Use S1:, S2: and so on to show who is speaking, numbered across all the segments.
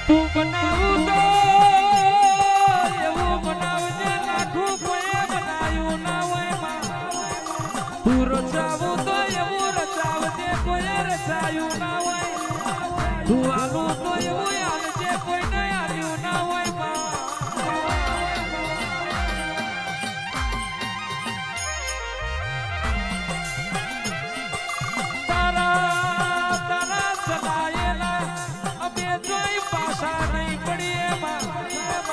S1: તું બનાવું તો એવું બનાવજે લાખું કોઈ બનાયું ના હોય તું રચાવું તો એવું રચાવજે કોઈ રચાયું ના હોય તું આલું તો એવું આલજે કોઈ ને આલ્યું ના હોય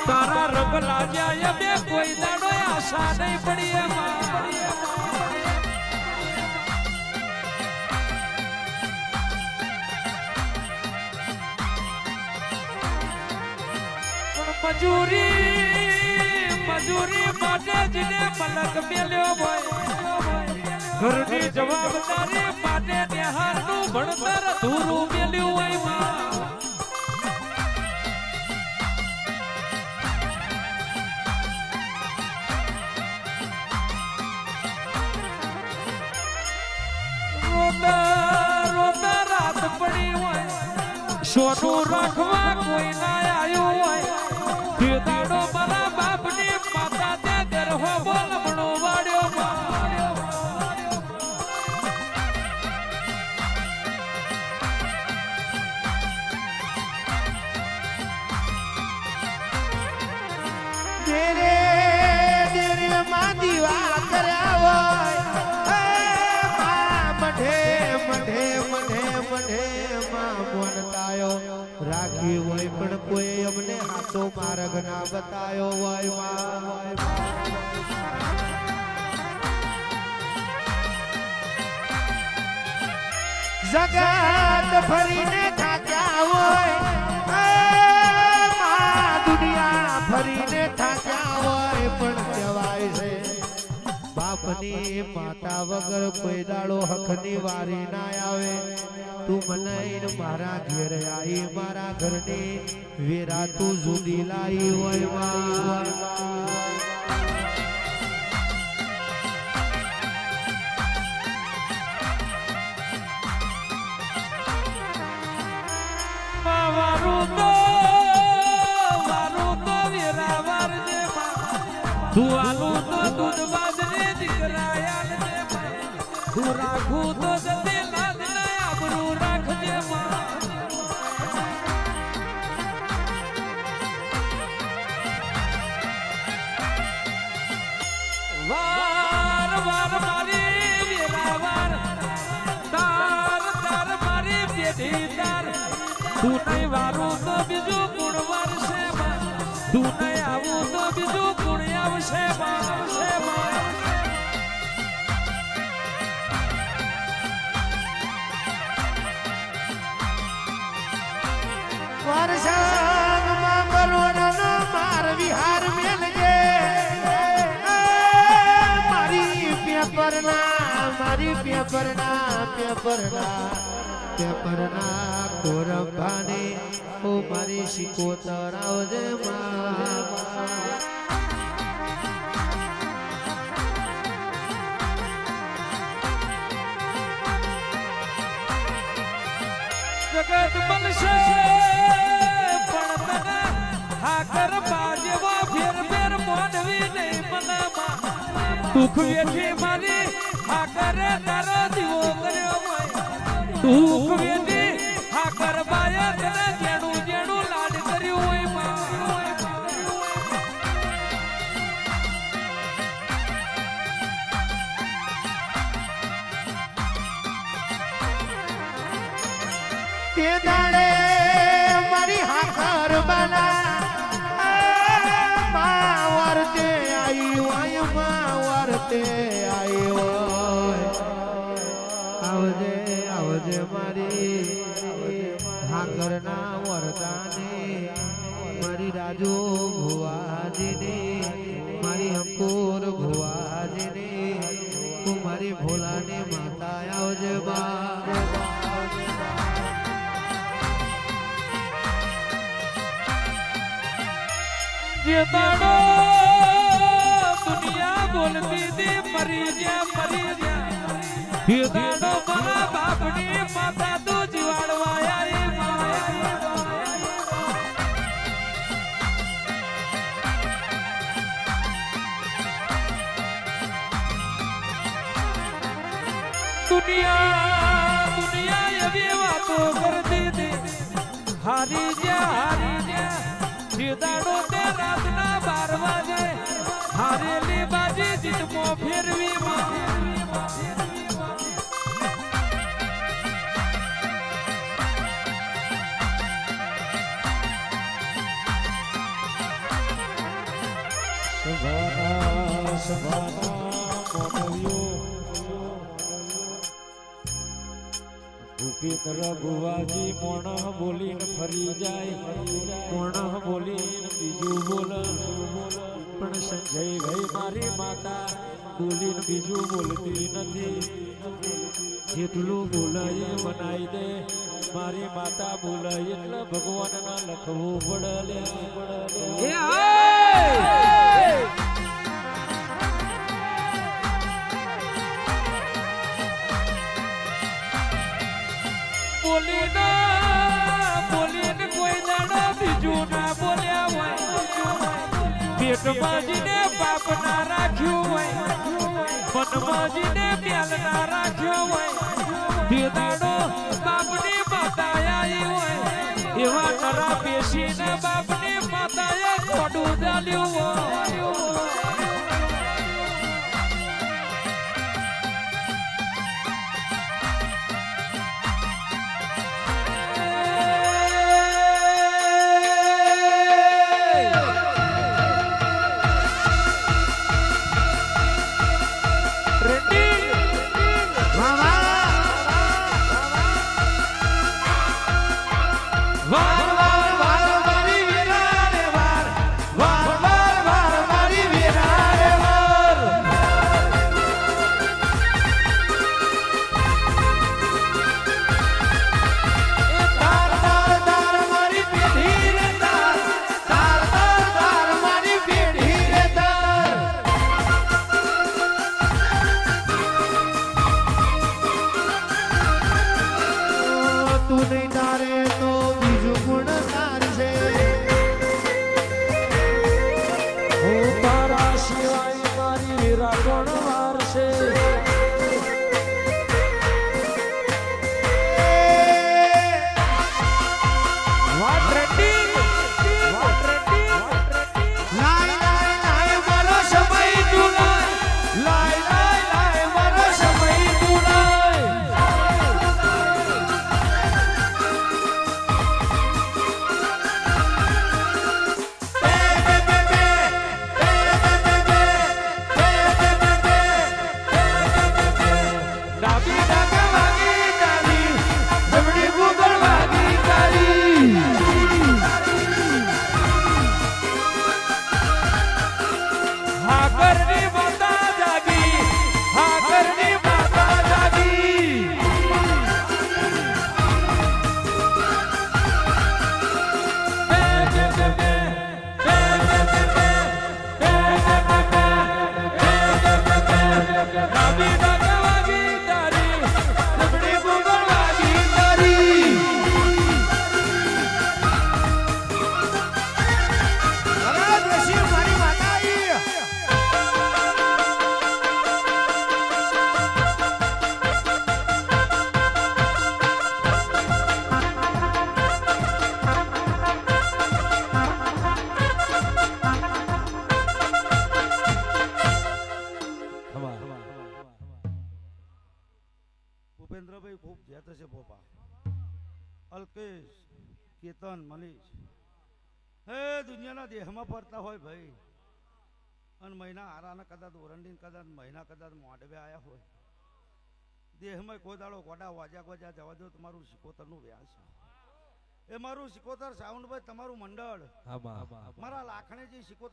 S1: તારા રંગ લાગ્યા બે કોઈ દાડો આશા નહીં પડી એમાં મજૂરી માટે જને મલક મેલ્યો હોય ઘરની જવાબદારી માટે નિહારનું ભણતર અધૂરું મેલ્યું હોય સોનું રાખવા કોઈ ના આવ્યું હોય તે દાડો મારા બાપની માતા તે ગરહો બોલમણો વાડ્યો
S2: તેરે તેરે માં દીવા કર્યા હોય મઢે મઢે મઢે મઢે રાખી હોય પણ કોઈ અમને હાથો માર્ગ ના બતાયો હોય જગત ફરીને થાક્યા હોય દુનિયા ફરીને થાક્યા હોય પણ કહેવાય છે બાપની માતા વગર કોઈ દાડો હકની વારી ના આવે તું મને મારા ઘેર આવી મારા ઘરની વેરા તું જુદી લાવી હોય
S1: વારું તો વેરા વારજે તું આલું તો દૂધ બાજરે દીકરા આલજે તું રાખું તો જતે વાર વાર મારી વેરાવાર તાર તાર મારી પેઢી તાર તું નહીં વારું તો બીજું ગુણ વારશે તું નહીં આવું તો બીજું ગુણ આવશે
S2: વર્ષામાં કરોડનો માર વિહાર મેલજે મારી પેપરના કોરંભાને ઓ મારી શિકોતર આવજે
S1: જગત બનશે પણ તને હાકર બાજવો ફેર ફેર મોડવી નહીં મનામાં દુઃખ વેઠી મારી હાકર તારો દીવો કર્યો દુઃખ વેઠી હાકર બાયા તને જેણું જેણું લાડ કર્યું હોય
S2: તે દાડે મારી હાકર બના માવરતે આવી માવરતે આવ્યો આવજે આવજે મારી હાકરના વરતાને મારી રાજુ ભુવાજીને મારી અંકુર ભુવાજીને તું મારી ભોલાની માતા આવજે
S1: એ દાડો દુનિયા બોલતી દી મરી ગયા એ દાડો મારા બાપની માતા તું જીવાડવાયા દુનિયા એવી વાતો કરતી દી હારી ગયા એ દાડો તે રાતના 12 વાગે હારેલી બાજી જીતમો ફેરવી રઘુવાજી મોણ બોલીને ફરી જાય મોણ બોલીને બીજું બોલ પણ સંજય ભાઈ મારી માતા બોલીને બીજું બોલતી નથી જેટલું બોલાય બનાવી દે મારી માતા બોલાય એટલે ભગવાનના લખવું પડે બોલીને કોઈ દાડો બીજું ના બોલ્યા હોય પેટમાં જીને બાપ ના રાખ્યું હોય મનમાં જીને પ્યાલ ના રાખ્યો હોય તે દાડો બાપની માતા આવી હોય એવા નરા પેશીને બાપની માતાએ ખોડું ચાલ્યું હોય
S3: ભૂપેન્દ્રભાઈ ખૂબ જેત છે પોપા અલ્કેશ કેતન મનીષ હે દુનિયાના દેહમાં ફરતા હોય ભાઈ અને મહિના આરાના કદાચ ઓરંડીને કદાચ મહિના કદાચ મોઢવે આવ્યા હોય દેહમાં કોઈ દાડો ગોડા વાજા જવા દો તમારું સિકોતરનું વ્યાસ એ મારું સિકોતર સાઉન્ડ ભાઈ તમારું મંડળ મારા લાખણે જે સિકોતર